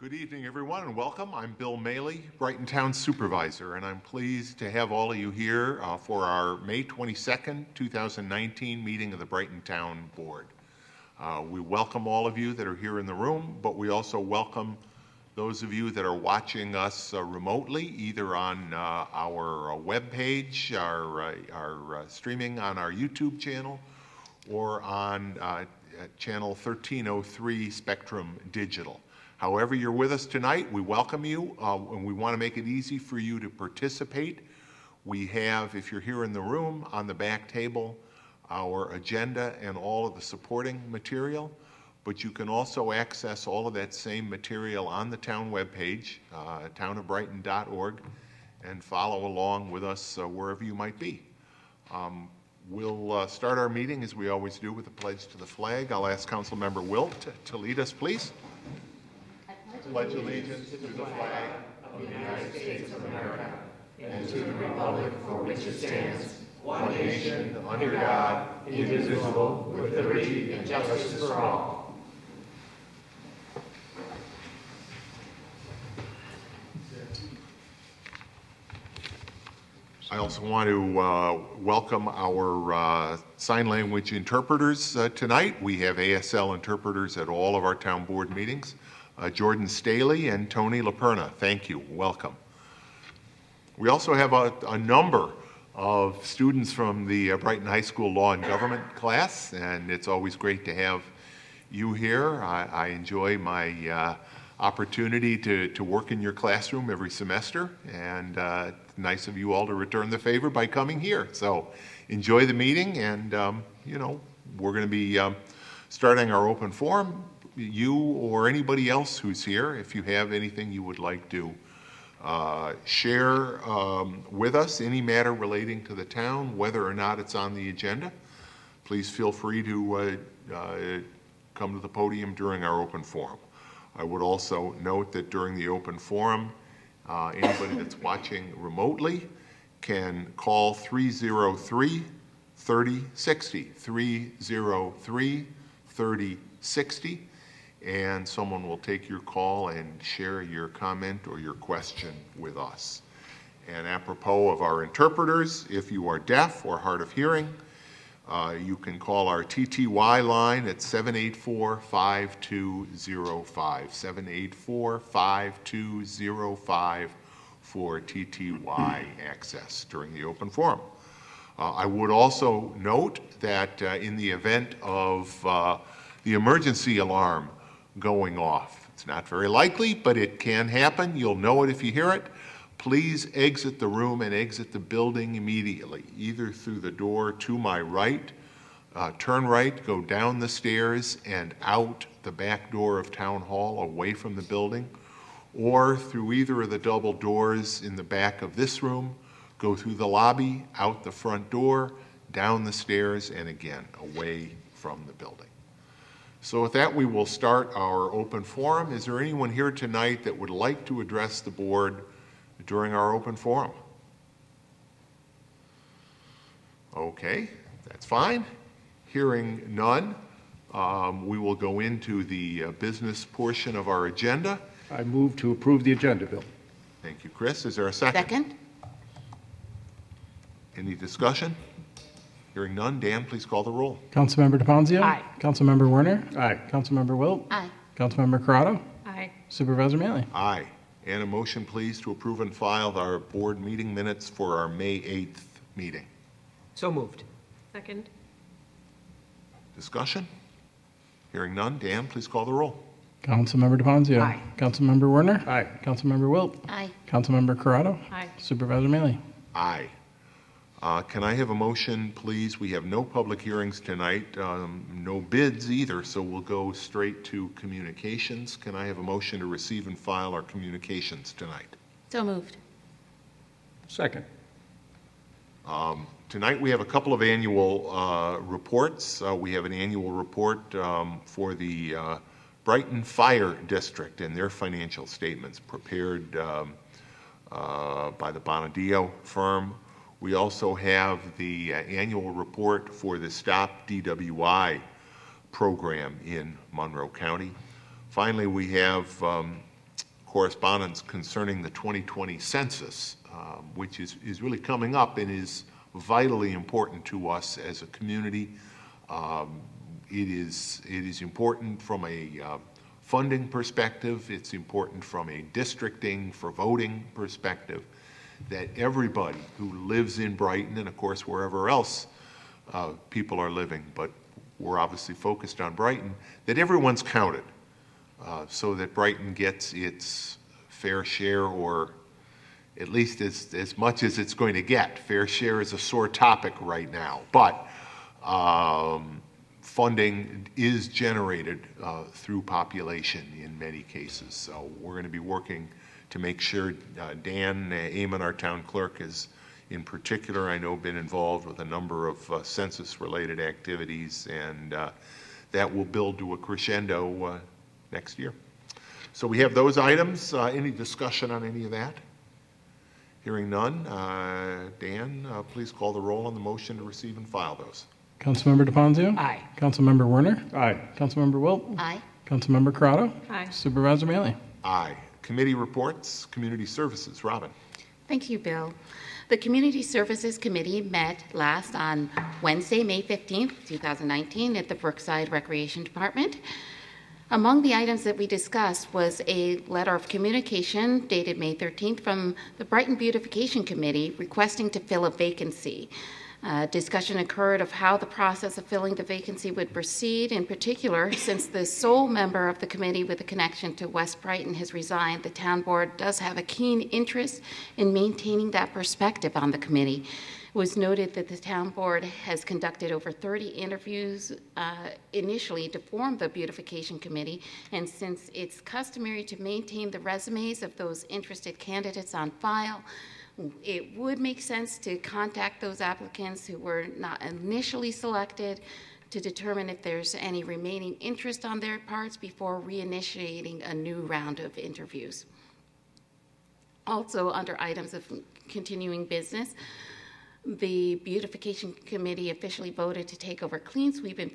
Good evening, everyone, and welcome. I'm Bill Maley, Brighton Town Supervisor, and I'm pleased to have all of you here for our May 22nd, 2019 meeting of the Brighton Town Board. We welcome all of you that are here in the room, but we also welcome those of you that are watching us remotely, either on our webpage, our streaming on our YouTube channel, or on channel 1303 Spectrum Digital. However you're with us tonight, we welcome you, and we want to make it easy for you to participate. We have, if you're here in the room, on the back table, our agenda and all of the supporting material, but you can also access all of that same material on the town webpage, townofbrighton.org, and follow along with us wherever you might be. We'll start our meeting, as we always do, with a pledge to the flag. I'll ask Councilmember Wilt to lead us, please. Pledge allegiance to the flag of the United States of America and to the republic for which it stands, one nation, under God, indivisible, with liberty and justice for all. I also want to welcome our sign language interpreters tonight. We have ASL interpreters at all of our town board meetings. Jordan Staley and Tony LaPerna, thank you, welcome. We also have a number of students from the Brighton High School Law and Government class, and it's always great to have you here. I enjoy my opportunity to work in your classroom every semester, and it's nice of you all to return the favor by coming here. So enjoy the meeting, and we're going to be starting our open forum. You or anybody else who's here, if you have anything you would like to share with us, any matter relating to the town, whether or not it's on the agenda, please feel free to come to the podium during our open forum. I would also note that during the open forum, anybody that's watching remotely can call 303-3060, 303-3060, and someone will take your call and share your comment or your question with us. And apropos of our interpreters, if you are deaf or hard of hearing, you can call our TTY line at 784-5205, 784-5205 for TTY access during the open forum. I would also note that in the event of the emergency alarm going off, it's not very likely, but it can happen. You'll know it if you hear it. Please exit the room and exit the building immediately, either through the door to my right, turn right, go down the stairs and out the back door of Town Hall away from the building, or through either of the double doors in the back of this room, go through the lobby, out the front door, down the stairs, and again, away from the building. So with that, we will start our open forum. Is there anyone here tonight that would like to address the board during our open forum? Okay, that's fine. Hearing none, we will go into the business portion of our agenda. I move to approve the agenda, Bill. Thank you, Chris. Is there a second? Second. Any discussion? Hearing none, Dan, please call the roll. Councilmember DePonzio? Aye. Councilmember Werner? Aye. Councilmember Wilt? Aye. Councilmember Corrado? Aye. Supervisor Maley? Aye. And a motion, please, to approve and file our board meeting minutes for our May 8th meeting. So moved. Second. Discussion? Hearing none, Dan, please call the roll. Councilmember DePonzio? Aye. Councilmember Werner? Aye. Councilmember Wilt? Aye. Councilmember Corrado? Aye. Supervisor Maley? Aye. Can I have a motion, please? We have no public hearings tonight, no bids either, so we'll go straight to communications. Can I have a motion to receive and file our communications tonight? So moved. Second. Tonight we have a couple of annual reports. We have an annual report for the Brighton Fire District and their financial statements prepared by the Bonadillo firm. We also have the annual report for the Stop DWI program in Monroe County. Finally, we have correspondence concerning the 2020 census, which is really coming up and is vitally important to us as a community. It is important from a funding perspective. It's important from a districting for voting perspective that everybody who lives in Brighton, and of course wherever else people are living, but we're obviously focused on Brighton, that everyone's counted so that Brighton gets its fair share, or at least as much as it's going to get. Fair share is a sore topic right now, but funding is generated through population in many cases. So we're going to be working to make sure Dan Amon, our town clerk, is in particular, I know, been involved with a number of census-related activities, and that will build to a crescendo next year. So we have those items. Any discussion on any of that? Hearing none. Dan, please call the roll on the motion to receive and file those. Councilmember DeFonzio? Aye. Councilmember Werner? Aye. Councilmember Wilt? Aye. Councilmember Corrado? Aye. Supervisor Mealy? Aye. Committee reports, Community Services. Robin. Thank you, Bill. The Community Services Committee met last on Wednesday, May 15th, 2019 at the Brookside Recreation Department. Among the items that we discussed was a letter of communication dated May 13th from the Brighton Beautification Committee requesting to fill a vacancy. Discussion occurred of how the process of filling the vacancy would proceed. In particular, since the sole member of the committee with a connection to West Brighton has resigned, the town board does have a keen interest in maintaining that perspective on the committee. It was noted that the town board has conducted over 30 interviews initially to form the beautification committee, and since it's customary to maintain the resumes of those interested candidates on file, it would make sense to contact those applicants who were not initially selected to determine if there's any remaining interest on their parts before reinitiating a new round of interviews. Also, under items of continuing business, the Beautification Committee officially voted to take over Clean Sweep in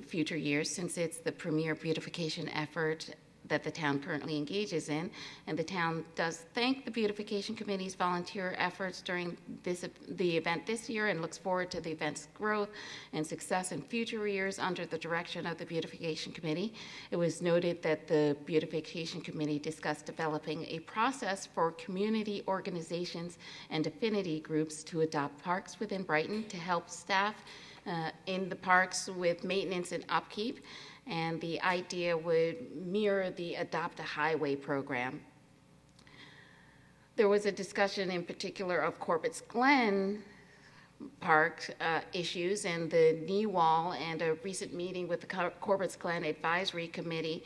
future years, since it's the premier beautification effort that the town currently engages in, and the town does thank the Beautification Committee's volunteer efforts during the event this year, and looks forward to the event's growth and success in future years under the direction of the Beautification Committee. It was noted that the Beautification Committee discussed developing a process for community organizations and affinity groups to adopt parks within Brighton to help staff in the parks with maintenance and upkeep. And the idea would mirror the Adopt a Highway program. There was a discussion in particular of Corbett's Glen Park issues and the knee wall, and a recent meeting with the Corbett's Glen Advisory Committee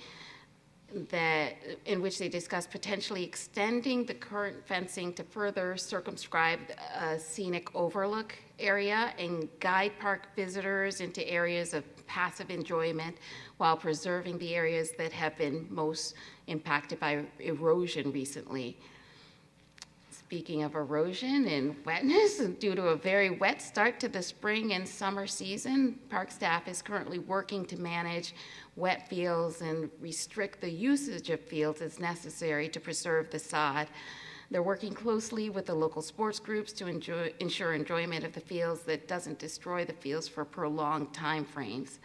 in which they discussed potentially extending the current fencing to further circumscribe a scenic overlook area and guide park visitors into areas of passive enjoyment while preserving the areas that have been most impacted by erosion recently. Speaking of erosion and wetness, due to a very wet start to the spring and summer season, park staff is currently working to manage wet fields and restrict the usage of fields as necessary to preserve the sod. They're working closely with the local sports groups to ensure enjoyment of the fields that doesn't destroy the fields for prolonged time frames.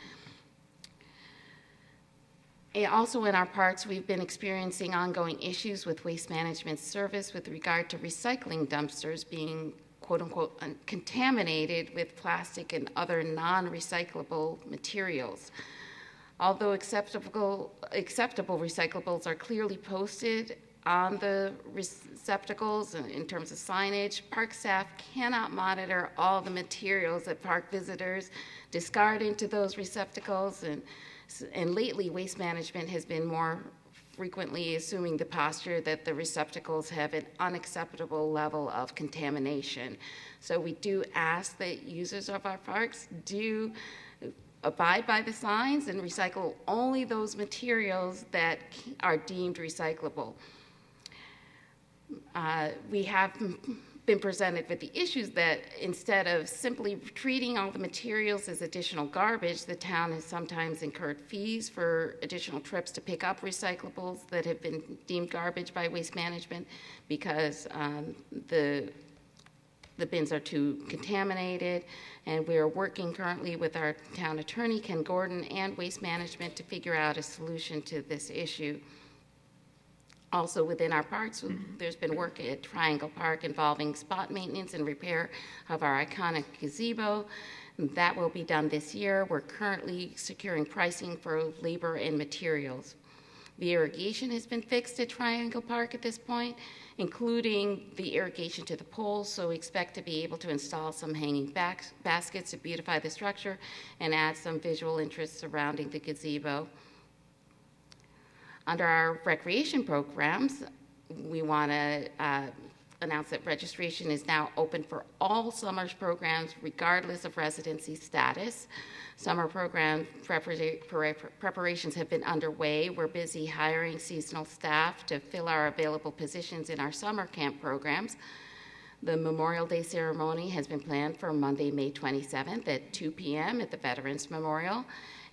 And also in our parks, we've been experiencing ongoing issues with waste management service with regard to recycling dumpsters being quote unquote contaminated with plastic and other non-recyclable materials. Although acceptable recyclables are clearly posted on the receptacles in terms of signage, park staff cannot monitor all the materials that park visitors discard into those receptacles, and lately waste management has been more frequently assuming the posture that the receptacles have an unacceptable level of contamination. So we do ask that users of our parks do abide by the signs and recycle only those materials that are deemed recyclable. We have been presented with the issues that instead of simply treating all the materials as additional garbage, the town has sometimes incurred fees for additional trips to pick up recyclables that have been deemed garbage by Waste Management because the bins are too contaminated. And we are working currently with our town attorney, Ken Gordon, and Waste Management to figure out a solution to this issue. Also within our parks, there's been work at Triangle Park involving spot maintenance and repair of our iconic gazebo. That will be done this year. We're currently securing pricing for labor and materials. The irrigation has been fixed at Triangle Park at this point, including the irrigation to the poles, so we expect to be able to install some hanging baskets to beautify the structure and add some visual interest surrounding the gazebo. Under our recreation programs, we want to announce that registration is now open for all summer programs, regardless of residency status. Summer program preparations have been underway. We're busy hiring seasonal staff to fill our available positions in our summer camp programs. The Memorial Day ceremony has been planned for Monday, May 27th at 2 p.m. at the Veterans Memorial.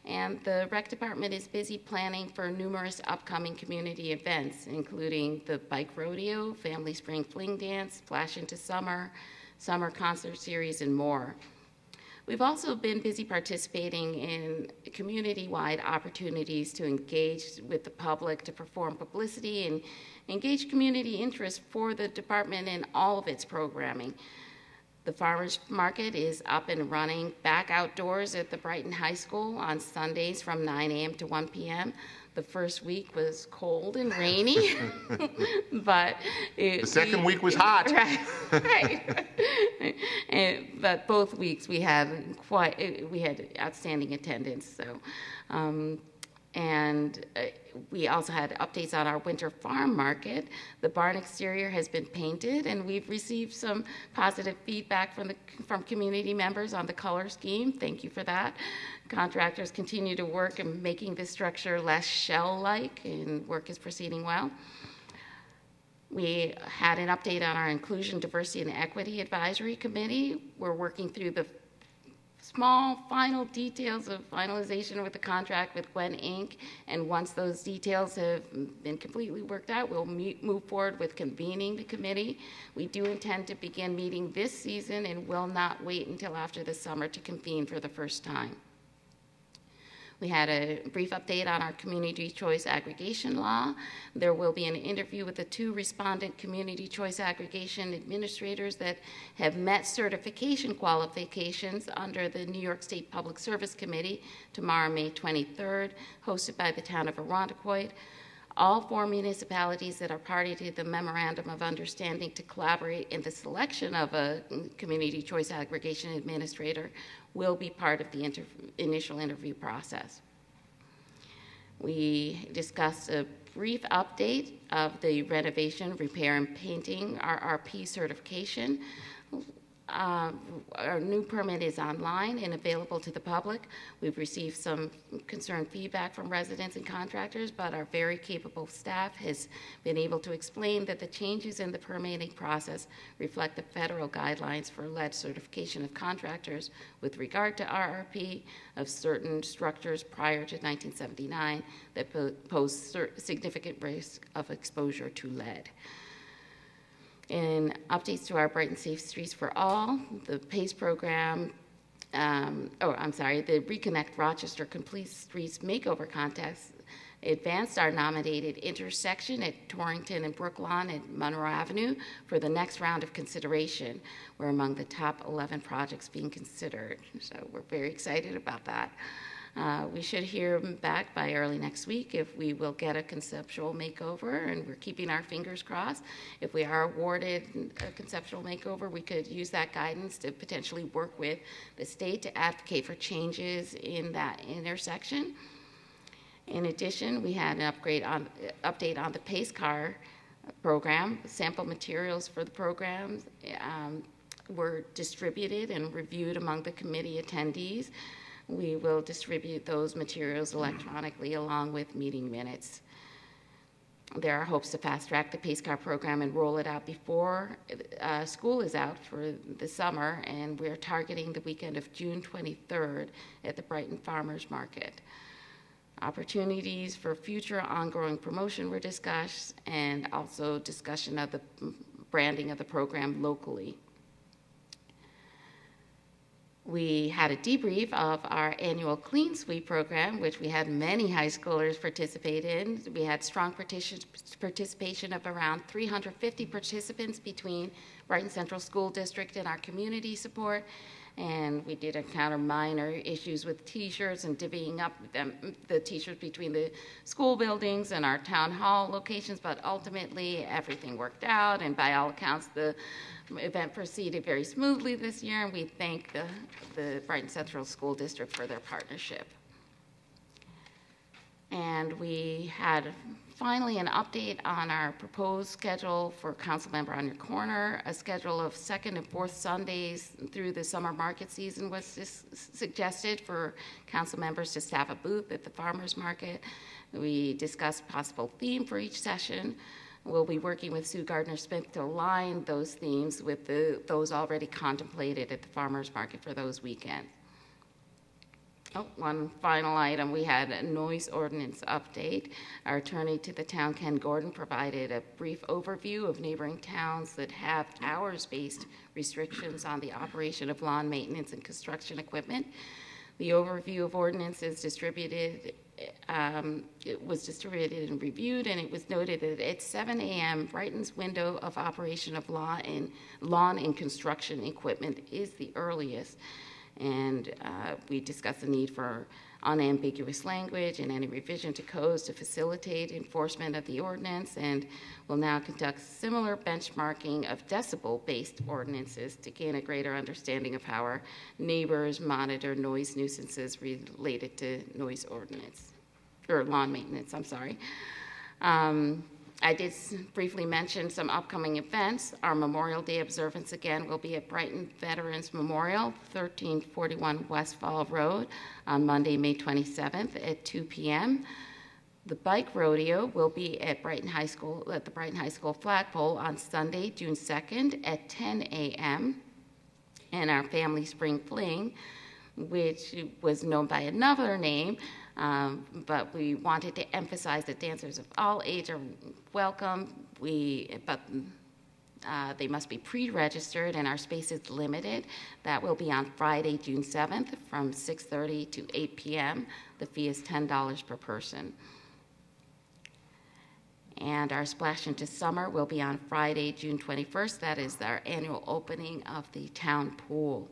And the rec department is busy planning for numerous upcoming community events, including the bike rodeo, family spring fling dance, Flash into Summer, summer concert series, and more. We've also been busy participating in community-wide opportunities to engage with the public, to perform publicity, and engage community interest for the department in all of its programming. The farmers market is up and running back outdoors at the Brighton High School on Sundays from 9 a.m. to 1 p.m. The first week was cold and rainy, but The second week was hot. Right. But both weeks we had outstanding attendance. So, we also had updates on our winter farm market. The barn exterior has been painted, and we've received some positive feedback from community members on the color scheme. Thank you for that. Contractors continue to work in making the structure less shell-like, and work is proceeding well. We had an update on our Inclusion, Diversity, and Equity Advisory Committee. We're working through the small final details of finalization with the contract with Gwen Inc. And once those details have been completely worked out, we'll move forward with convening the committee. We do intend to begin meeting this season and will not wait until after the summer to convene for the first time. We had a brief update on our community choice aggregation law. There will be an interview with the 2 respondent community choice aggregation administrators that have met certification qualifications under the New York State Public Service Committee tomorrow, May 23rd, hosted by the town of Irondequoit. All 4 municipalities that are party to the Memorandum of Understanding to collaborate in the selection of a community choice aggregation administrator will be part of the initial interview process. We discussed a brief update of the renovation, repair, and painting RRP certification. Our new permit is online and available to the public. We've received some concerned feedback from residents and contractors, but our very capable staff has been able to explain that the changes in the permitting process reflect the federal guidelines for lead certification of contractors with regard to RRP of certain structures prior to 1979 that pose significant risk of exposure to lead. And updates to our Brighton Safe Streets for All, the PACE program, the Reconnect Rochester Complete Streets Makeover Contest advanced our nominated intersection at Torrington and Brooklawn and Monroe Avenue for the next round of consideration. We're among the top 11 projects being considered, so we're very excited about that. We should hear back by early next week if we will get a conceptual makeover, and we're keeping our fingers crossed. If we are awarded a conceptual makeover, we could use that guidance to potentially work with the state to advocate for changes in that intersection. In addition, we had an update on the PACE car program. Sample materials for the programs were distributed and reviewed among the committee attendees. We will distribute those materials electronically along with meeting minutes. There are hopes to fast-track the PACE car program and roll it out before school is out for the summer, and we're targeting the weekend of June 23rd at the Brighton Farmers Market. Opportunities for future ongoing promotion were discussed, and also discussion of the branding of the program locally. We had a debrief of our annual Clean Sweep program, which we had many high schoolers participate in. We had strong participation of around 350 participants between Brighton Central School District and our community support. And we did encounter minor issues with T-shirts and divvying up the T-shirts between the school buildings and our town hall locations, but ultimately everything worked out, and by all accounts, the event proceeded very smoothly this year, and we thank the Brighton Central School District for their partnership. And we had finally an update on our proposed schedule for Council Member on Your Corner. A schedule of second and fourth Sundays through the summer market season was suggested for council members to staff a booth at the farmers market. We discussed possible theme for each session. We'll be working with Sue Gardner-Smith to align those themes with those already contemplated at the farmers market for those weekends. Oh, one final item, we had a noise ordinance update. Our attorney to the town, Ken Gordon, provided a brief overview of neighboring towns that have hours-based restrictions on the operation of lawn maintenance and construction equipment. The overview of ordinance is distributed. It was distributed and reviewed, and it was noted that at 7 a.m., Brighton's window of operation of lawn and construction equipment is the earliest. And we discussed the need for unambiguous language and any revision to codes to facilitate enforcement of the ordinance, and will now conduct similar benchmarking of decibel-based ordinances to gain a greater understanding of how our neighbors monitor noise nuisances related to noise ordinance, or lawn maintenance, I'm sorry. I did briefly mention some upcoming events. Our Memorial Day observance again will be at Brighton Veterans Memorial, 1341 West Fall Road on Monday, May 27th at 2 p.m. The bike rodeo will be at Brighton High School, at the Brighton High School flagpole on Sunday, June 2nd at 10 a.m. And our Family Spring Fling, which was known by another name, but we wanted to emphasize that dancers of all age are welcome. But they must be pre-registered, and our space is limited. That will be on Friday, June 7th, from 6:30 to 8 p.m. The fee is $10 per person. And our Splash into Summer will be on Friday, June 21st. That is our annual opening of the town pool.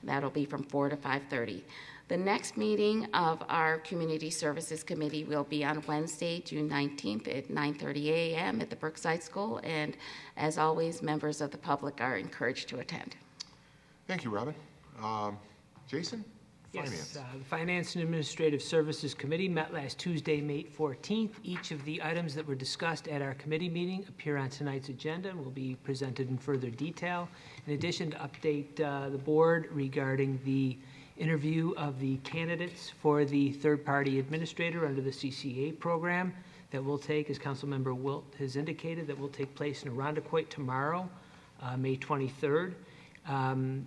That'll be from 4 to 5:30. The next meeting of our Community Services Committee will be on Wednesday, June 19th at 9:30 a.m. at the Brookside School, and as always, members of the public are encouraged to attend. Thank you, Robin. Jason? Finance. Yes, the Finance and Administrative Services Committee met last Tuesday, May 14th. Each of the items that were discussed at our committee meeting appear on tonight's agenda and will be presented in further detail. In addition, to update the board regarding the interview of the candidates for the third-party administrator under the CCA program that will take, as Councilmember Wilt has indicated, that will take place in Irondequoit tomorrow, May 23rd.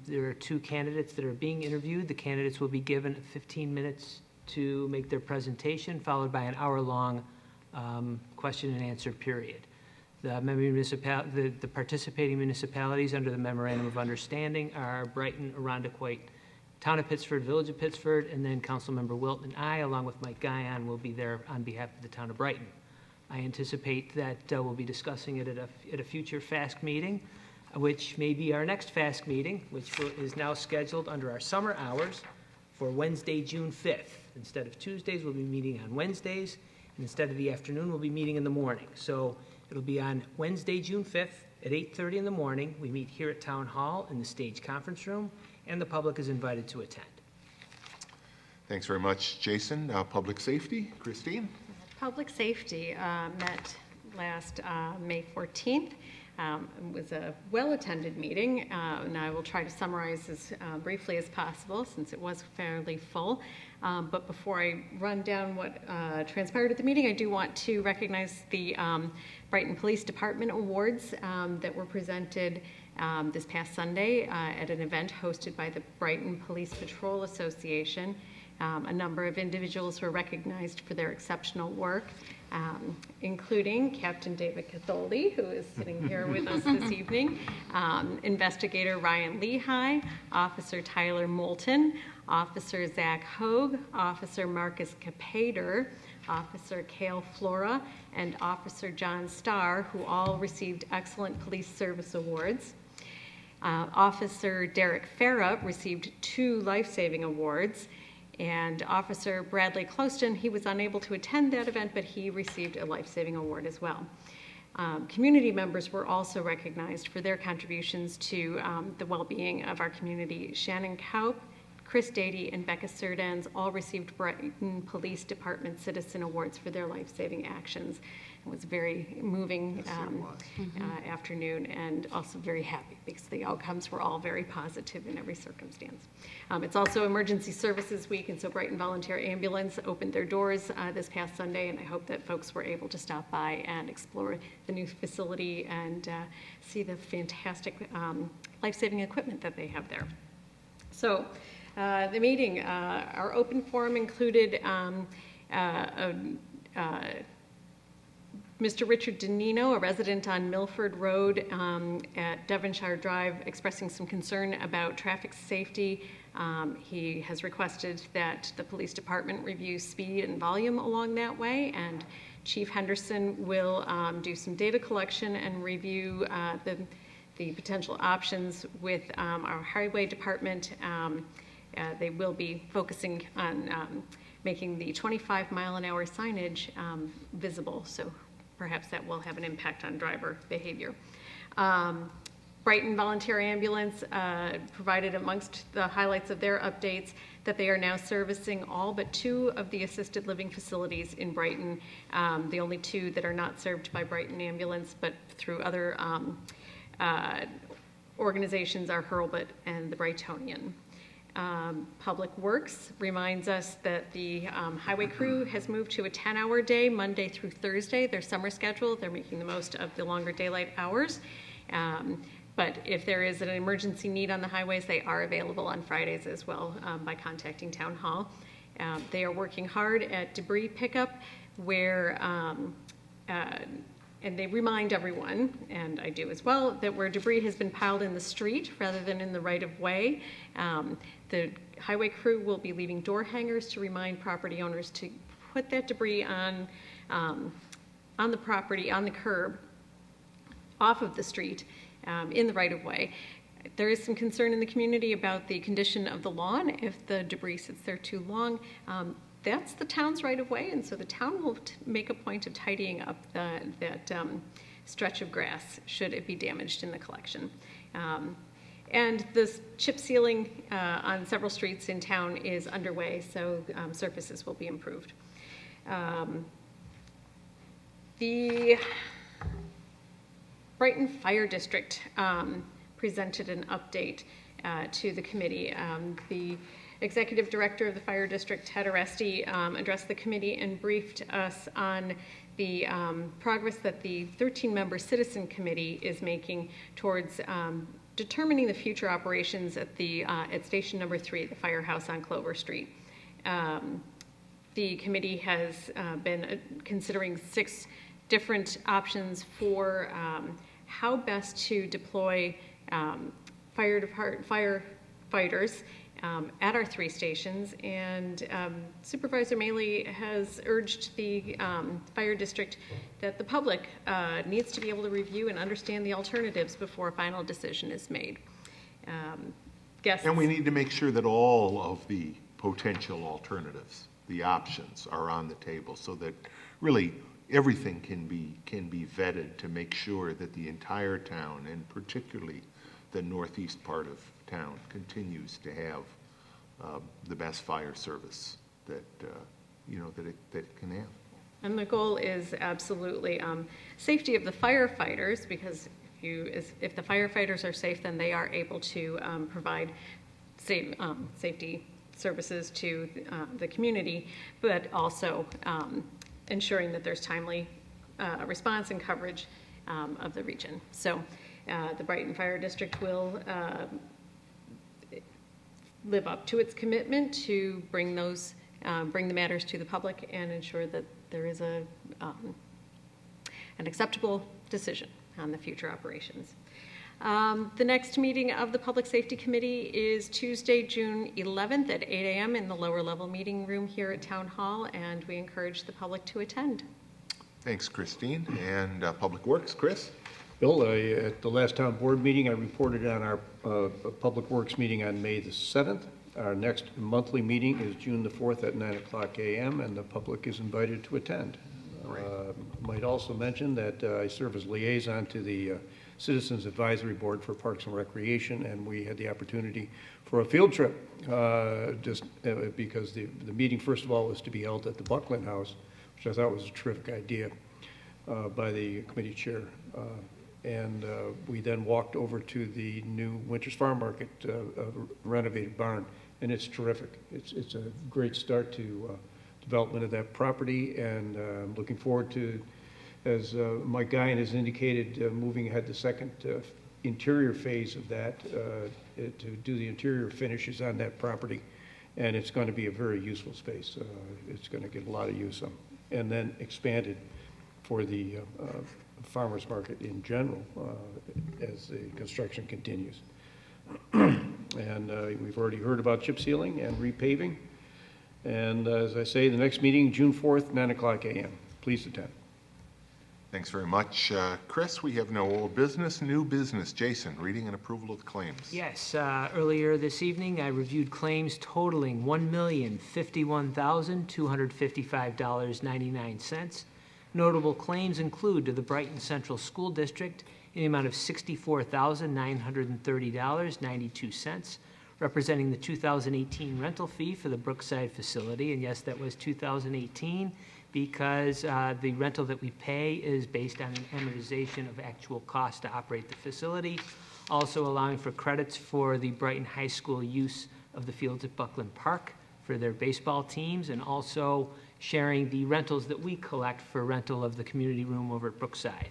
There are two candidates that are being interviewed. The candidates will be given 15 minutes to make their presentation, followed by an hour-long question and answer period. The participating municipalities under the Memorandum of Understanding are Brighton, Irondequoit, Town of Pittsford, Village of Pittsford, and then Councilmember Wilt and I, along with Mike Guyon, will be there on behalf of the Town of Brighton. I anticipate that we'll be discussing it at a future FASC meeting, which may be our next FASC meeting, which is now scheduled under our summer hours for Wednesday, June 5th. Instead of Tuesdays, we'll be meeting on Wednesdays, and instead of the afternoon, we'll be meeting in the morning. So it'll be on Wednesday, June 5th at 8:30 in the morning. We meet here at Town Hall in the Stage Conference Room, and the public is invited to attend. Thanks very much, Jason. Public Safety, Christine? Public Safety met last May 14th. It was a well-attended meeting, and I will try to summarize as briefly as possible since it was fairly full. But before I run down what transpired at the meeting, I do want to recognize the Brighton Police Department Awards that were presented this past Sunday at an event hosted by the Brighton Police Patrol Association. A number of individuals were recognized for their exceptional work, including Captain David Catholdi, who is sitting here with us this evening, Investigator Ryan Lehigh, Officer Tyler Moulton, Officer Zach Hogue, Officer Marcus Capader, Officer Cale Flora, and Officer John Starr, who all received Excellent Police Service Awards. Officer Derek Farah received 2 life-saving awards, and Officer Bradley Closton, he was unable to attend that event, but he received a life-saving award as well. Community members were also recognized for their contributions to the well-being of our community. Shannon Kaup, Chris Dady, and Becca Surdans all received Brighton Police Department Citizen Awards for their life-saving actions. It was a very moving afternoon, and also very happy because the outcomes were all very positive in every circumstance. It's also Emergency Services Week, and so Brighton Volunteer Ambulance opened their doors this past Sunday, and I hope that folks were able to stop by and explore the new facility and see the fantastic life-saving equipment that they have there. So the meeting, our open forum included Mr. Richard Danino, a resident on Milford Road at Devonshire Drive, expressing some concern about traffic safety. He has requested that the police department review speed and volume along that way, and Chief Henderson will do some data collection and review the potential options with our highway department. They will be focusing on making the 25-mile-an-hour signage visible, so perhaps that will have an impact on driver behavior. Brighton Volunteer Ambulance provided amongst the highlights of their updates that they are now servicing all but 2 of the assisted living facilities in Brighton, the only 2 that are not served by Brighton Ambulance, but through other organizations are Hurlbut and the Brightonian. Public Works reminds us that the highway crew has moved to a 10-hour day, Monday through Thursday, their summer schedule. They're making the most of the longer daylight hours. But if there is an emergency need on the highways, they are available on Fridays as well by contacting Town Hall. They are working hard at debris pickup where and they remind everyone, and I do as well, that where debris has been piled in the street rather than in the right-of-way, the highway crew will be leaving door hangers to remind property owners to put that debris on the property, on the curb, off of the street, in the right-of-way. There is some concern in the community about the condition of the lawn if the debris sits there too long. That's the town's right-of-way, and so the town will make a point of tidying up that stretch of grass should it be damaged in the collection. And the chip sealing on several streets in town is underway, so surfaces will be improved. The Brighton Fire District presented an update to the committee. The Executive Director of the Fire District, Ted Aresti, addressed the committee and briefed us on the progress that the 13-member Citizen Committee is making towards determining the future operations at Station Number 3, the firehouse on Clover Street. The committee has been considering 6 different options for how best to deploy firefighters at our 3 stations, and Supervisor Maley has urged the fire district that the public needs to be able to review and understand the alternatives before a final decision is made. And we need to make sure that all of the potential alternatives, the options, are on the table so that really everything can be vetted to make sure that the entire town, and particularly the northeast part of town, continues to have the best fire service that it can have. And the goal is absolutely safety of the firefighters, because if the firefighters are safe, then they are able to provide safety services to the community, but also ensuring that there's timely response and coverage of the region. So the Brighton Fire District will live up to its commitment to bring the matters to the public and ensure that there is an acceptable decision on the future operations. The next meeting of the Public Safety Committee is Tuesday, June 11th at 8 a.m. in the lower level meeting room here at Town Hall, and we encourage the public to attend. Thanks, Christine. And Public Works, Chris? Bill, at the last town board meeting, I reported on our Public Works meeting on May the 7th. Our next monthly meeting is June the 4th at 9 o'clock a.m., and the public is invited to attend. Might also mention that I serve as liaison to the Citizens Advisory Board for Parks and Recreation, and we had the opportunity for a field trip, because the meeting, first of all, was to be held at the Buckland House, which I thought was a terrific idea by the committee chair. And we then walked over to the new Winters Farm Market renovated barn, and it's terrific. It's a great start to development of that property, and I'm looking forward to, as Mike Guyan has indicated, moving ahead the second interior phase of that to do the interior finishes on that property, and it's going to be a very useful space. It's going to get a lot of use, and then expanded for the farmers market in general as the construction continues. And we've already heard about chip sealing and repaving. And as I say, the next meeting, June 4th, 9 o'clock a.m. Please attend. Thanks very much, Chris. We have no old business, new business. Jason, reading and approval of claims. Yes, earlier this evening, I reviewed claims totaling $1,051,255.99. Notable claims include to the Brighton Central School District in the amount of $64,930.92, representing the 2018 rental fee for the Brookside facility. And yes, that was 2018 because the rental that we pay is based on an amortization of actual cost to operate the facility, also allowing for credits for the Brighton High School use of the fields at Buckland Park for their baseball teams, and also sharing the rentals that we collect for rental of the community room over at Brookside.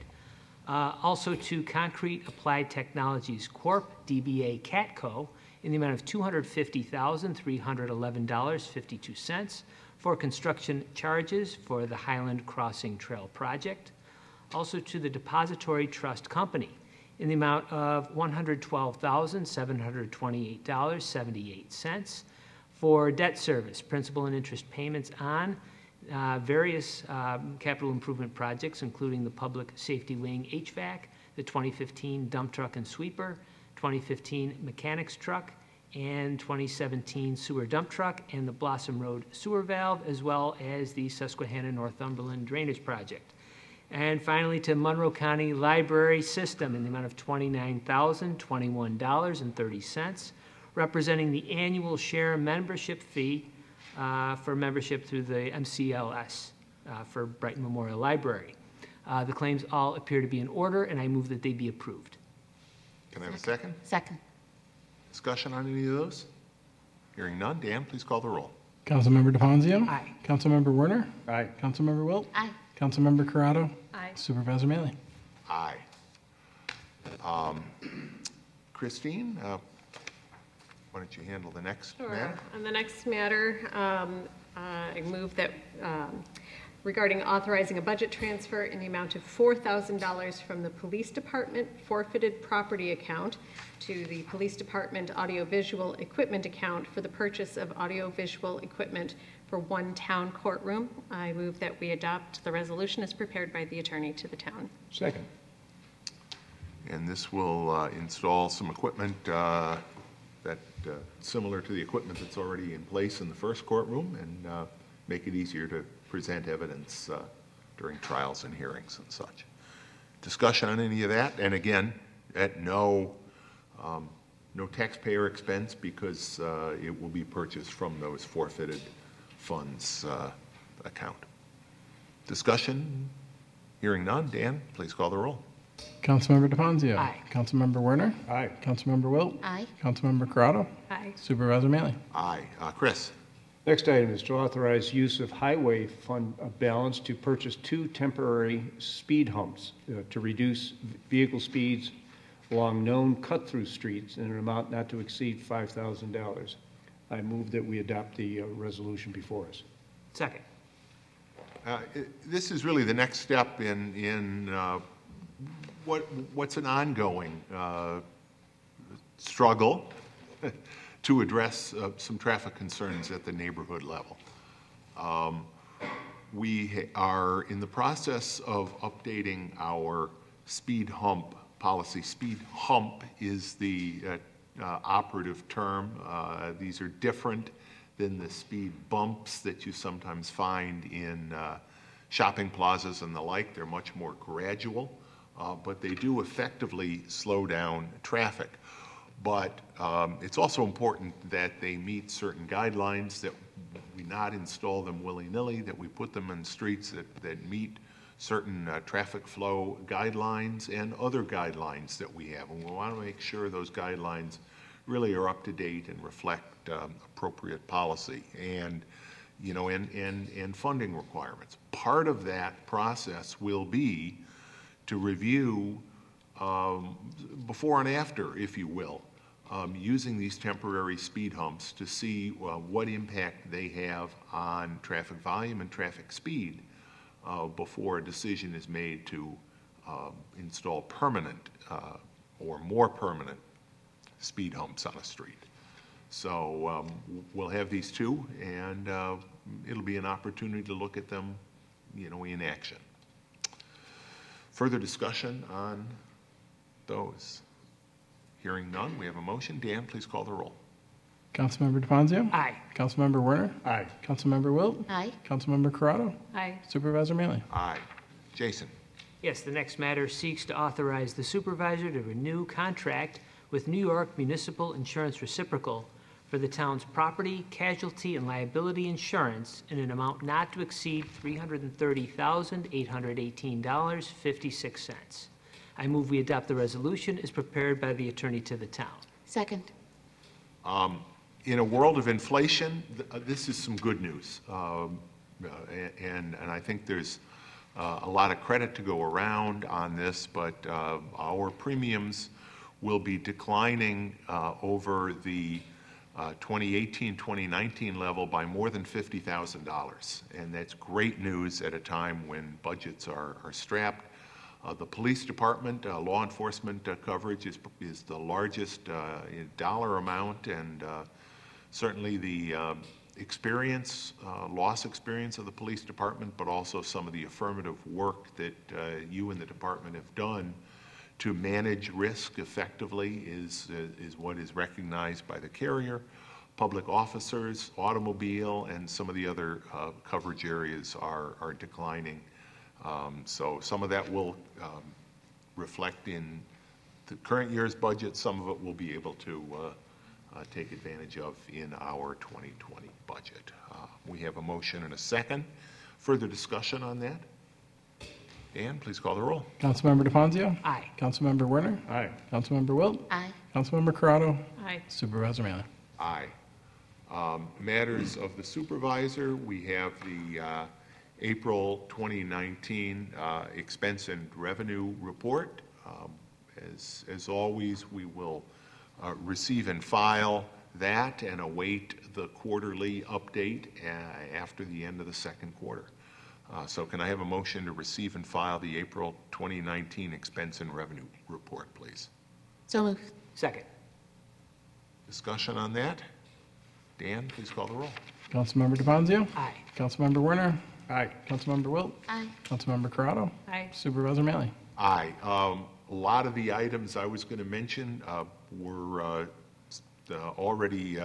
Also to Concrete Applied Technologies Corp., DBA Catco, in the amount of $250,311.52 for construction charges for the Highland Crossing Trail project. Also to the Depository Trust Company in the amount of $112,728.78 for debt service, principal and interest payments on various capital improvement projects, including the Public Safety Wing HVAC, the 2015 dump truck and sweeper, 2015 mechanics truck, and 2017 sewer dump truck, and the Blossom Road sewer valve, as well as the Susquehanna Northumberland drainage project. And finally, to Monroe County Library System in the amount of $29,021.30, representing the annual share membership fee for membership through the MCLS for Brighton Memorial Library. The claims all appear to be in order, and I move that they be approved. Can I have a second? Second. Discussion on any of those? Hearing none. Dan, please call the roll. Councilmember DeFonzio? Aye. Councilmember Werner? Aye. Councilmember Wilt? Aye. Councilmember Corrado? Aye. Supervisor Mealy? Aye. Christine, why don't you handle the next Sure. matter? On the next matter, I move that regarding authorizing a budget transfer in the amount of $4,000 from the Police Department forfeited property account to the Police Department audiovisual equipment account for the purchase of audiovisual equipment for one town courtroom. I move that we adopt the resolution as prepared by the attorney to the town. Second. And this will install some equipment that similar to the equipment that's already in place in the first courtroom, and make it easier to present evidence during trials and hearings and such. Discussion on any of that? And again, at no taxpayer expense, because it will be purchased from those forfeited funds account. Discussion? Hearing none. Dan, please call the roll. Councilmember DeFazio. Aye. Councilmember Werner. Aye. Councilmember Wilt. Aye. Councilmember Corrado. Aye. Supervisor Mealy. Aye. Chris? Next item is to authorize use of highway fund balance to purchase 2 temporary speed humps to reduce vehicle speeds along known cut-through streets in an amount not to exceed $5,000. I move that we adopt the resolution before us. Second. This is really the next step in what's an ongoing struggle to address some traffic concerns at the neighborhood level. We are in the process of updating our speed hump policy. Speed hump is the operative term. These are different than the speed bumps that you sometimes find in shopping plazas and the like. They're much more gradual, but they do effectively slow down traffic. But it's also important that they meet certain guidelines, that we not install them willy-nilly, that we put them in streets that meet certain traffic flow guidelines and other guidelines that we have. And we want to make sure those guidelines really are up to date and reflect appropriate policy and, and funding requirements. Part of that process will be to review before and after, if you will, using these temporary speed humps to see what impact they have on traffic volume and traffic speed before a decision is made to install permanent or more permanent speed humps on a street. So we'll have these 2, and it'll be an opportunity to look at them, in action. Further discussion on those? Hearing none, we have a motion. Dan, please call the roll. Councilmember DeFazio. Aye. Councilmember Werner. Aye. Councilmember Wilt. Aye. Councilmember Corrado. Aye. Supervisor Mealy. Aye. Jason? Yes, the next matter seeks to authorize the supervisor to renew contract with New York Municipal Insurance Reciprocal for the town's property, casualty, and liability insurance in an amount not to exceed $330,818.56. I move we adopt the resolution as prepared by the attorney to the town. Second. In a world of inflation, this is some good news. And I think there's a lot of credit to go around on this, but our premiums will be declining over the 2018-2019 level by more than $50,000. And that's great news at a time when budgets are strapped. The police department, law enforcement coverage is the largest dollar amount, and certainly the loss experience of the police department, but also some of the affirmative work that you and the department have done to manage risk effectively is what is recognized by the carrier. Public officers, automobile, and some of the other coverage areas are declining. So some of that will reflect in the current year's budget. Some of it we'll be able to take advantage of in our 2020 budget. We have a motion and a second. Further discussion on that? Dan, please call the roll. Councilmember DeFazio. Aye. Councilmember Werner. Aye. Councilmember Wilt. Aye. Councilmember Corrado. Aye. Supervisor Mealy. Aye. Matters of the supervisor, we have the April 2019 expense and revenue report. As always, we will receive and file that and await the quarterly update after the end of the second quarter. So can I have a motion to receive and file the April 2019 expense and revenue report, please? So moved. Second. Discussion on that? Dan, please call the roll. Councilmember DeFazio. Aye. Councilmember Werner. Aye. Councilmember Wilt. Aye. Councilmember Corrado. Aye. Supervisor Mealy. Aye. A lot of the items I was going to mention were already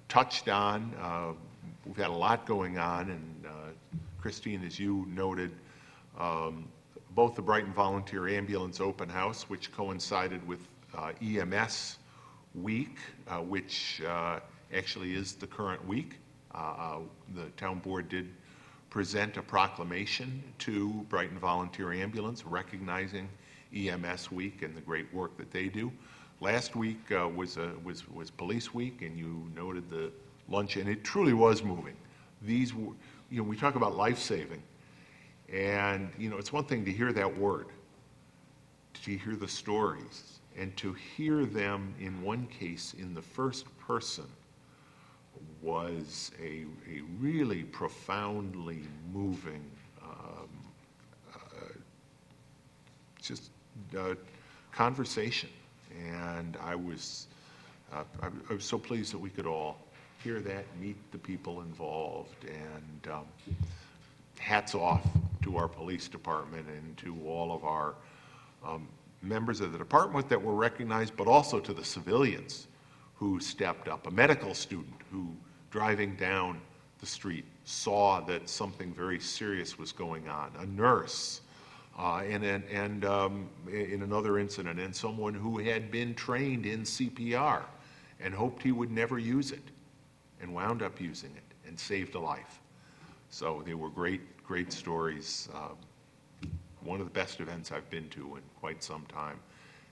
touched on. We've had a lot going on, and Christine, as you noted, both the Brighton Volunteer Ambulance Open House, which coincided with EMS Week, which actually is the current week. The town board did present a proclamation to Brighton Volunteer Ambulance recognizing EMS week and the great work that they do. Last week was Police Week, and you noted the lunch, and it truly was moving. These, we talk about life-saving, and, it's one thing to hear that word, to hear the stories, and to hear them, in one case, in the first person, was a really profoundly moving, conversation. And I was so pleased that we could all hear that, meet the people involved, and hats off to our police department and to all of our members of the department that were recognized, but also to the civilians who stepped up. A medical student who, driving down the street, saw that something very serious was going on. A nurse, and in another incident, and someone who had been trained in CPR and hoped he would never use it, and wound up using it and saved a life. So they were great stories. One of the best events I've been to in quite some time.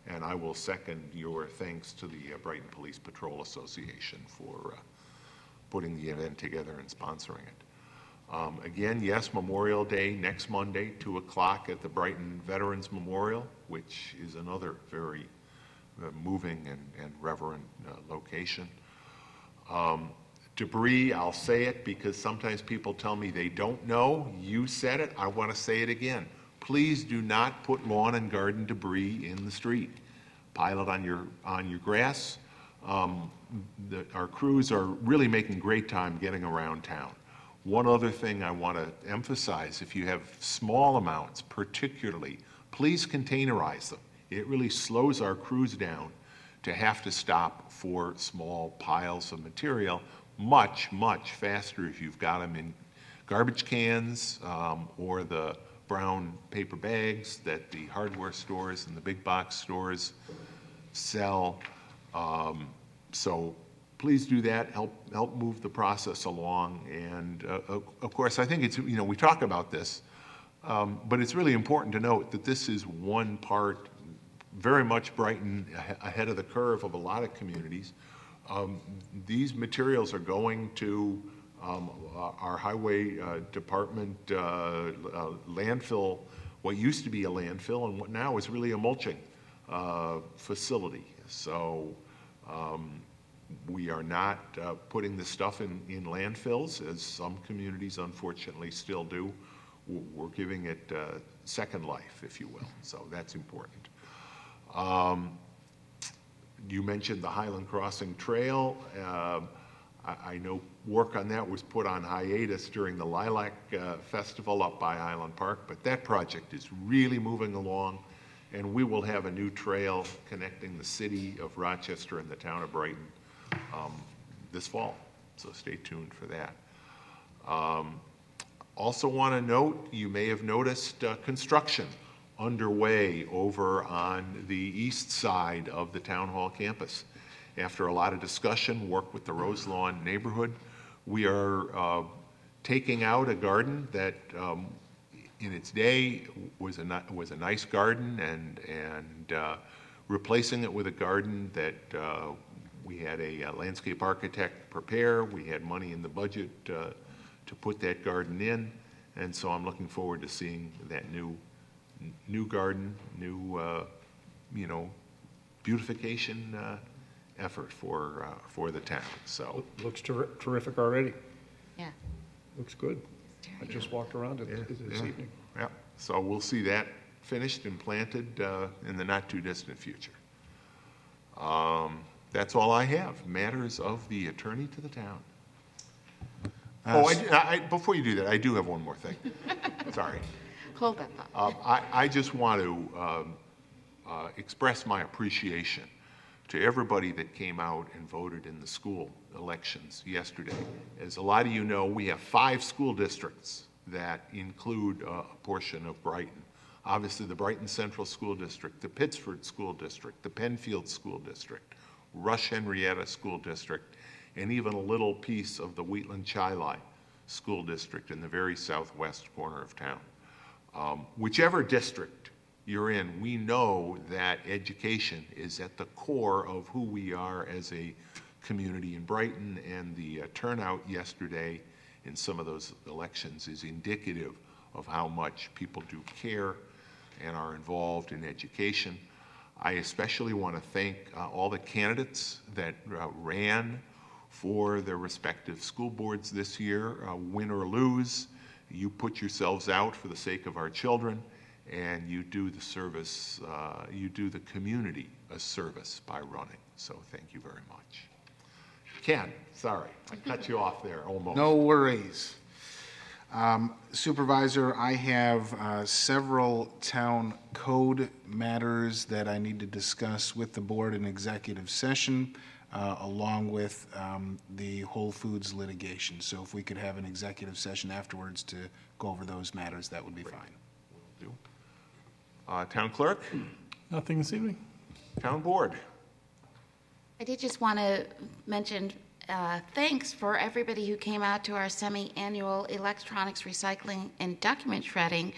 And I will second your thanks to the Brighton Police Patrol Association for putting the event together and sponsoring it. Again, yes, Memorial Day next Monday, 2 o'clock at the Brighton Veterans Memorial, which is another very moving and reverent location. Debris, I'll say it because sometimes people tell me they don't know. You said it, I want to say it again. Please do not put lawn and garden debris in the street. Pile it on your grass. Our crews are really making great time getting around town. One other thing I want to emphasize, if you have small amounts particularly, please containerize them. It really slows our crews down to have to stop for small piles of material much faster if you've got them in garbage cans or the brown paper bags that the hardware stores and the big box stores sell. So please do that, help move the process along. And of course, I think it's, we talk about this, but it's really important to note that this is one part, very much Brighton ahead of the curve of a lot of communities. These materials are going to our highway department landfill, what used to be a landfill and what now is really a mulching facility. So we are not putting this stuff in landfills, as some communities unfortunately still do. We're giving it second life, if you will, so that's important. You mentioned the Highland Crossing Trail. I know work on that was put on hiatus during the Lilac Festival up by Highland Park, but that project is really moving along, and we will have a new trail connecting the city of Rochester and the town of Brighton this fall, so stay tuned for that. Also want to note, you may have noticed construction underway over on the east side of the town hall campus. After a lot of discussion, work with the Roselawn neighborhood, we are taking out a garden that in its day was a nice garden and replacing it with a garden that we had a landscape architect prepare. We had money in the budget to put that garden in, and so I'm looking forward to seeing that new garden, new beautification effort for the town. So Looks terrific already. Yeah. Looks good. I just walked around it this evening. Yeah, so we'll see that finished and planted in the not too distant future. That's all I have. Matters of the attorney to the town. Before you do that, I do have one more thing. Sorry. Hold that thought. I just want to express my appreciation to everybody that came out and voted in the school elections yesterday. As a lot of you know, we have 5 school districts that include a portion of Brighton. Obviously, the Brighton Central School District, the Pittsford School District, the Penfield School District, Rush Henrietta School District, and even a little piece of the Wheatland Chili School District in the very southwest corner of town. Whichever district you're in. We know that education is at the core of who we are as a community in Brighton, and the turnout yesterday in some of those elections is indicative of how much people do care and are involved in education. I especially want to thank all the candidates that ran for their respective school boards this year. Win or lose, you put yourselves out for the sake of our children, and you do the service, you do the community a service by running. So thank you very much. Ken, sorry, I cut you off there almost. No worries. Supervisor, I have several town code matters that I need to discuss with the board in executive session, along with the Whole Foods litigation. So if we could have an executive session afterwards to go over those matters, that would be fine. Will do. Town clerk, Nothing this evening. town board. I did just want to mention thanks for everybody who came out to our semi-annual electronics recycling and document shredding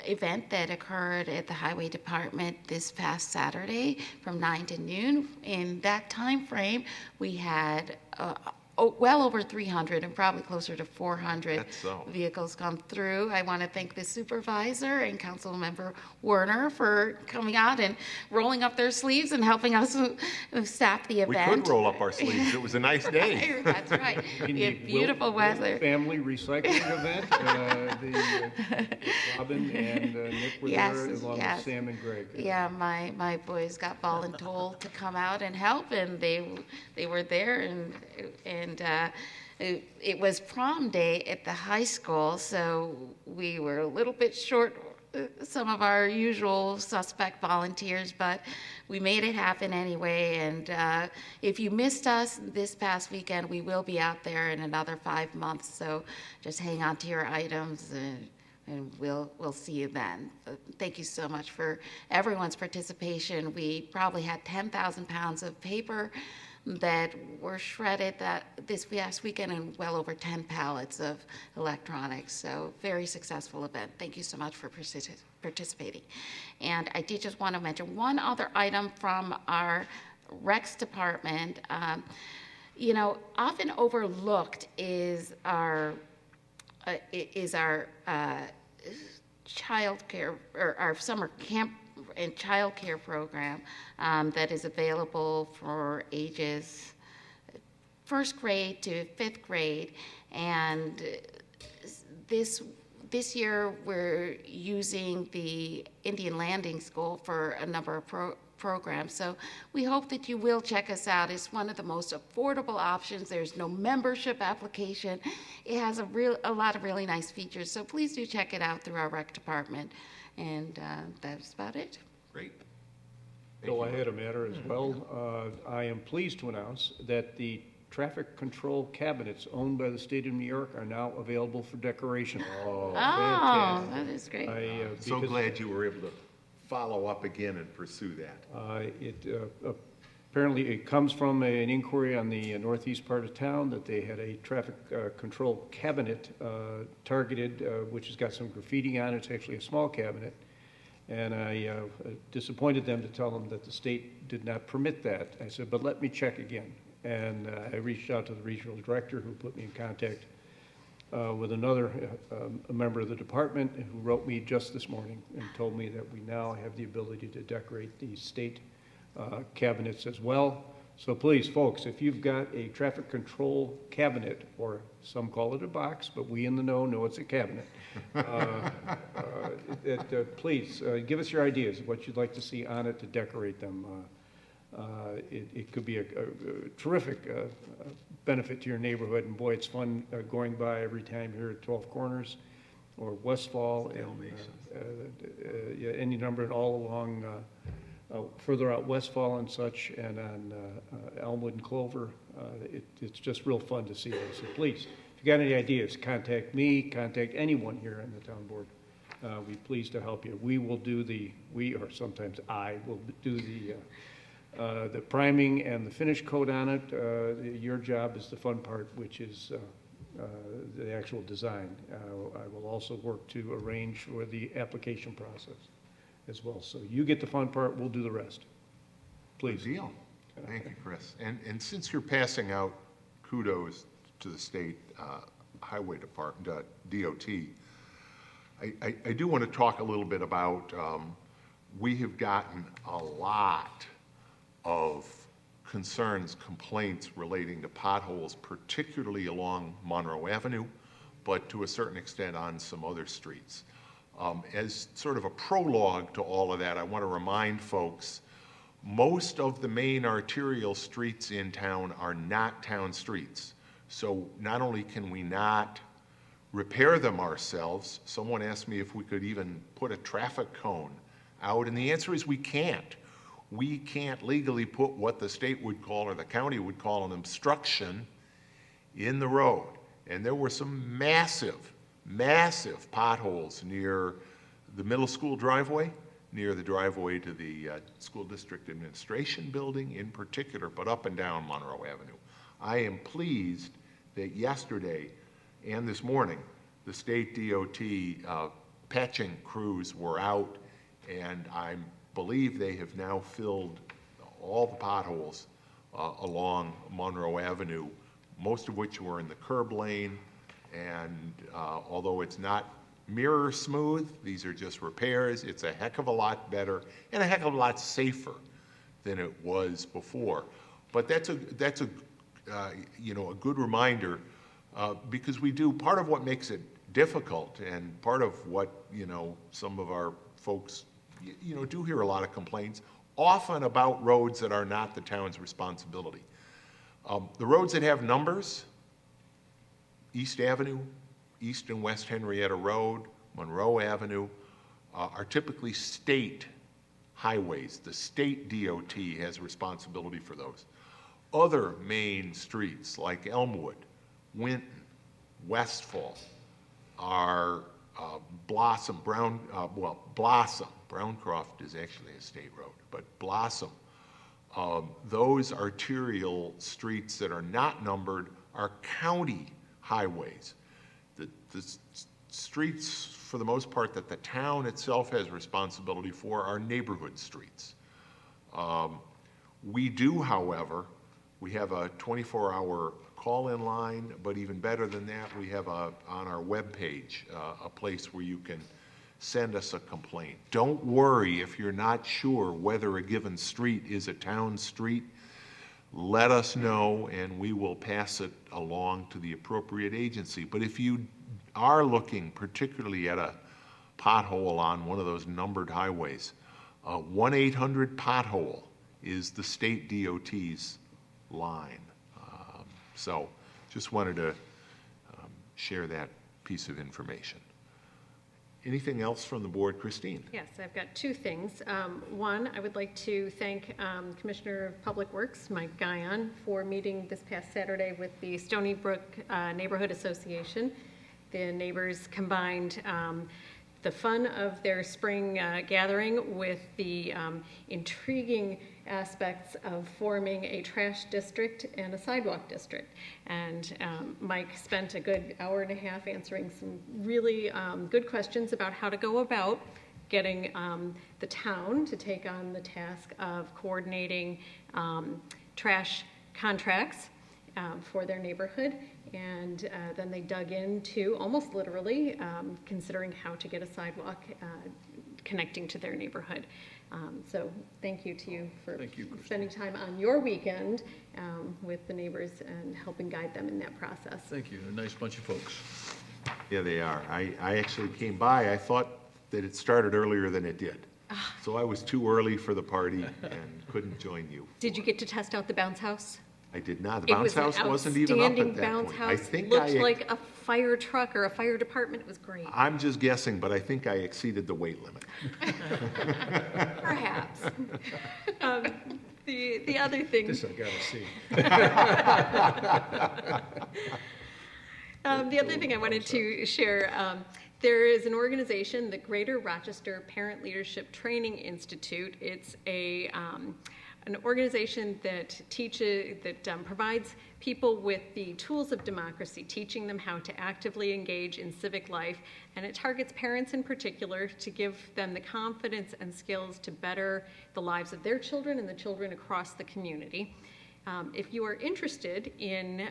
event that occurred at the Highway Department this past Saturday from 9 to noon. In that time frame, we had well over 300 and probably closer to 400 That's so. vehicles come through. I want to thank the supervisor and Councilmember Werner for coming out and rolling up their sleeves and helping us staff the We event. could roll up our sleeves. It was a nice day. That's right. In We the had beautiful Wilt weather. Family recycling event, Robin and Nick were Yes, there, along yes. with Sam and Greg. Yeah, my boys got voluntold to come out and help, and they were there, and it was prom day at the high school, so we were a little bit short some of our usual suspect volunteers, but we made it happen anyway. And if you missed us this past weekend, we will be out there in another 5 months, so just hang on to your items and we'll see you then. But thank you so much for everyone's participation. We probably had 10,000 pounds of paper that were shredded this past weekend, and well over 10 pallets of electronics. So very successful event. Thank you so much for participating. And I did just want to mention one other item from our Recs department. Often overlooked is our child care, or our summer camp and child care program that is available for ages 1st grade to 5th grade. And this year we're using the Indian Landing School for a number of programs. So we hope that you will check us out. It's one of the most affordable options. There's no membership application. It has a lot of really nice features. So please do check it out through our rec department. And that's about it. Great. So I had a matter as well. I am pleased to announce that the traffic control cabinets owned by the state of New York are now available for decoration. Oh, fantastic. that is great. So Because, glad you were able to follow up again and pursue that. Apparently, it comes from an inquiry on the northeast part of town that they had a traffic control cabinet targeted, which has got some graffiti on it. It's actually a small cabinet. And I disappointed them to tell them that the state did not permit that. I said, but let me check again. And I reached out to the regional director, who put me in contact with another a member of the department, who wrote me just this morning and told me that we now have the ability to decorate the state cabinets as well. So please, folks, if you've got a traffic control cabinet, or some call it a box, but we in the know it's a cabinet, please give us your ideas of what you'd like to see on it to decorate them. It could be a terrific benefit to your neighborhood, and boy, it's fun going by every time here at 12 Corners or Westfall, and any number all along further out Westfall and such, and on Elmwood and Clover. It's just real fun to see those. So please, if you got any ideas, contact me, contact anyone here on the town board. We'll be pleased to help you. We will do or sometimes I will do the priming and the finish coat on it. Your job is the fun part, which is the actual design. I will also work to arrange for the application process. as well. So you get the fun part, we'll do the rest. Good Please. deal. Thank you, Chris. And since you're passing out kudos to the state highway department, DOT, I do want to talk a little bit about, we have gotten a lot of concerns, complaints relating to potholes, particularly along Monroe Avenue, but to a certain extent on some other streets. As sort of a prologue to all of that, I want to remind folks, most of the main arterial streets in town are not town streets. So not only can we not repair them ourselves, someone asked me if we could even put a traffic cone out, and the answer is we can't. We can't legally put what the state would call, or the county would call, an obstruction in the road. And there were some massive, massive potholes near the middle school driveway, near the driveway to the school district administration building in particular, but up and down Monroe Avenue. I am pleased that yesterday and this morning, the state DOT patching crews were out, and I believe they have now filled all the potholes along Monroe Avenue, most of which were in the curb lane, and although it's not mirror smooth, these are just repairs. It's a heck of a lot better and a heck of a lot safer than it was before. But that's a you know, a good reminder, because we do, part of what makes it difficult, and part of what, you know, some of our folks, you know, do hear a lot of complaints, often about roads that are not the town's responsibility. The roads that have numbers, East Avenue, East and West Henrietta Road, Monroe Avenue, are typically state highways. The state DOT has responsibility for those. Other main streets like Elmwood, Winton, Westfall are Blossom, Blossom. Browncroft is actually a state road, but Blossom, those arterial streets that are not numbered are county highways. The streets, for the most part, that the town itself has responsibility for are neighborhood streets. We do, however, we have a 24-hour call-in line, but even better than that, we have on our webpage a place where you can send us a complaint. Don't worry if you're not sure whether a given street is a town street. Let us know and we will pass it along to the appropriate agency. But if you are looking particularly at a pothole on one of those numbered highways, 1-800-POTHOLE is the state DOT's line. So just wanted to share that piece of information. Anything else from the board? Christine? Yes, I've got two things. One, I would like to thank Commissioner of Public Works, Mike Guyon, for meeting this past Saturday with the Stony Brook Neighborhood Association. The neighbors combined the fun of their spring gathering with the intriguing aspects of forming a trash district and a sidewalk district. And Mike spent a good hour and a half answering some really good questions about how to go about getting the town to take on the task of coordinating trash contracts for their neighborhood. And then they dug into, almost literally, considering how to get a sidewalk connecting to their neighborhood. So thank you to you for spending time on your weekend with the neighbors and helping guide them in that process. Thank you. A nice bunch of folks. Yeah, they are. I actually came by. I thought that it started earlier than it did. So I was too early for the party and couldn't join you. Did you get to test out the bounce house? I did not. The bounce house wasn't even up at that bounce point. house. I think Looked like a fire truck or a fire department. It was great. I'm just guessing, but I think I exceeded the weight limit. Perhaps. The other thing. This I gotta see. The other thing I wanted to share, there is an organization, the Greater Rochester Parent Leadership Training Institute. It's a an organization that provides people with the tools of democracy, teaching them how to actively engage in civic life, and it targets parents in particular to give them the confidence and skills to better the lives of their children and the children across the community. If you are interested in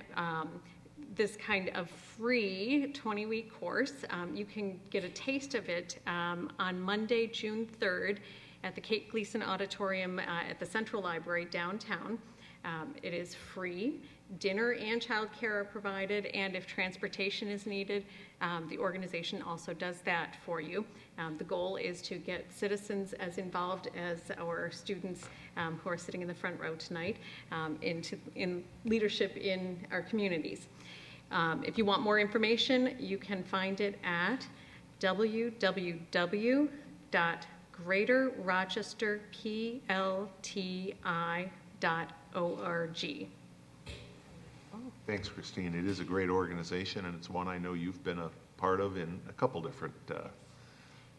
this kind of free 20-week course, you can get a taste of it on Monday, June 3rd at the Kate Gleason Auditorium at the Central Library downtown. It is free. Dinner and childcare are provided, and if transportation is needed, the organization also does that for you. The goal is to get citizens as involved as our students who are sitting in the front row tonight in leadership in our communities. If you want more information, you can find it at www.greaterrochesterplti.org. Thanks, Christine. It is a great organization, and it's one I know you've been a part of in a couple different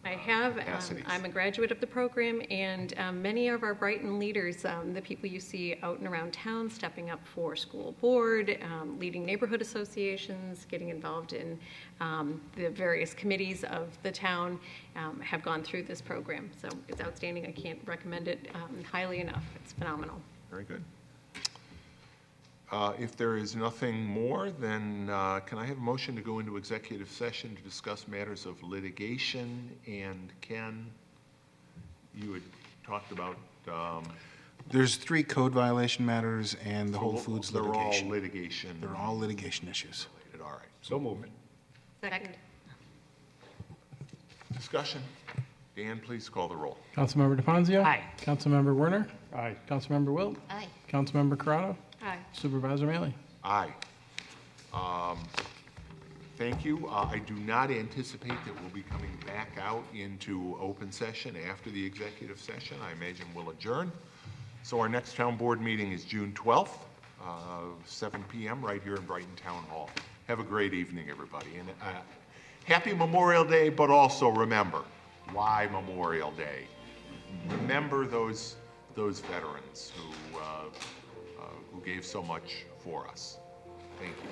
I have. capacities. I'm a graduate of the program, and many of our Brighton leaders, the people you see out and around town, stepping up for school board, leading neighborhood associations, getting involved in the various committees of the town, have gone through this program. So it's outstanding. I can't recommend it highly enough. It's phenomenal. Very good. If there is nothing more, then can I have a motion to go into executive session to discuss matters of litigation? And Ken, you had talked about... There's 3 code violation matters and the Whole Foods They're all litigation. litigation. They're all litigation issues. related. All right. So moved. Second. Discussion. Dan, please call the roll. Councilmember DeFazio. Aye. Councilmember Werner. Aye. Councilmember Wilt. Aye. Councilmember Corrado. Aye. Supervisor Maley. Aye. Thank you. I do not anticipate that we'll be coming back out into open session after the executive session. I imagine we'll adjourn. So our next town board meeting is June 12th, 7 p.m. right here in Brighton Town Hall. Have a great evening, everybody. And happy Memorial Day, but also remember, why Memorial Day? Remember those veterans who gave so much for us. Thank you.